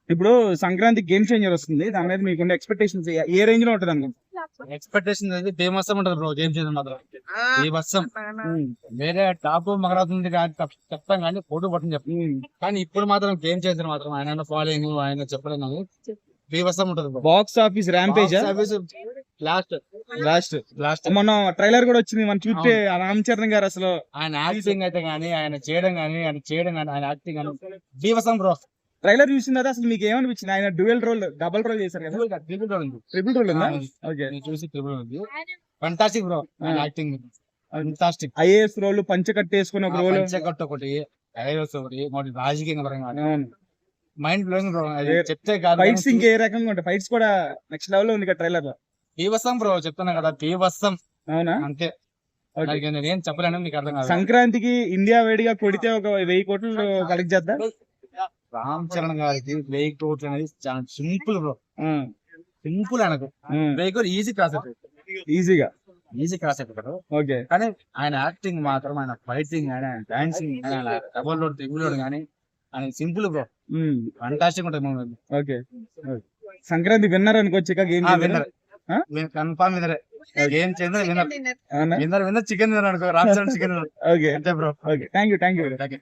ఇప్పుడు Sankranti game changer వస్తుంది, దాని మీద మీకుండే ఎక్స్పెక్టేషన్స్ ఏ రేంజ్ లో ఉంటుంది అనుకుంటున్నారు? ఎక్స్పెక్టేషన్ అనేది బేమస్సం ఉంటుంది బ్రో. గేమ్ చేంజర్ మాత్రం బేమస్సం. వేరే టాప్ మగరాతుంది చెప్తాం కానీ పోటీ పట్టని చెప్తాం. కానీ ఇప్పుడు మాత్రం గేమ్ చేంజర్ మాత్రం ఆయన ఫాలోయింగ్ ఆయన చెప్పడం కానీ బేమస్సం ఉంటుంది bro. Box office rampage last మొన్న ట్రైలర్ కూడా వచ్చింది, మనం చూస్తే రామ్ చరణ్ గారు అసలు ఆయన యాక్టింగ్ అయితే గానీ ఆయన చేయడం కానీ ఆయన యాక్టింగ్ కానీ బేమస్సం బ్రో. ట్రైలర్ చూసిన తర్వాత అసలు మీకు ఏమనిపించింది? ఆయన డ్యూయల్ రోల్, డబుల్ రోల్ చేశారు కదా, ట్రిపుల్ రోల్ ఉందా? ఓకే, చూసి ట్రిపుల్ ఉంది. Fantastic bro acting, fantastic. IAS role, పంచ కట్టేసుకుని ఒక రోల్, పంచకట్టు ఒకటి, ఐఏఎస్ ఒకటి, రాజకీయ పరంగా మైండ్ బ్లోయింగ్ బ్రో. చెప్తే కాదు, ఫైట్స్ ఇంకే రకంగా ఉంటాయి, ఫైట్స్ కూడా నెక్స్ట్ లెవెల్ లో ఉంది కదా ట్రైలర్ లో. బీభత్సం బ్రో, చెప్తున్నా కదా బీభత్సం. అవునా? అంతే, నేను చెప్పలేను, మీకు అర్థం కాదు. సంక్రాంతికి ఇండియా వేడిగా కొడితే ఒక 1000 కోట్లు కలెక్ట్ చేద్దాం. రామ్ చరణ్ గారికి 1000 కోట్లు అనేది చాలా సింపుల్ బ్రో, సింపుల్. ఆయనకు 1000 కోట్లు ఈజీ క్రాస్ ఈజీగా ఈజీ క్రాస్ అయిపోతారు. ఓకే, కానీ ఆయన యాక్టింగ్ మాత్రం, ఆయన ఫైటింగ్, ఆయన డాన్సింగ్, ఆయన డబుల్ లోడ్ ట్రిపుల్ లోడ్ కానీ ఆయన సింపుల్ బ్రో, ఫంటాస్టిక్ ఉంటుంది మూవీ. ఓకే, సంక్రాంతి విన్నర్ అనుకోవచ్చు game winner, confirm winner. Game changer winner, chicken winner అనుకో, రామ్ చరణ్ చికెన్. ఓకే, అంతే బ్రో. Okay, thank you.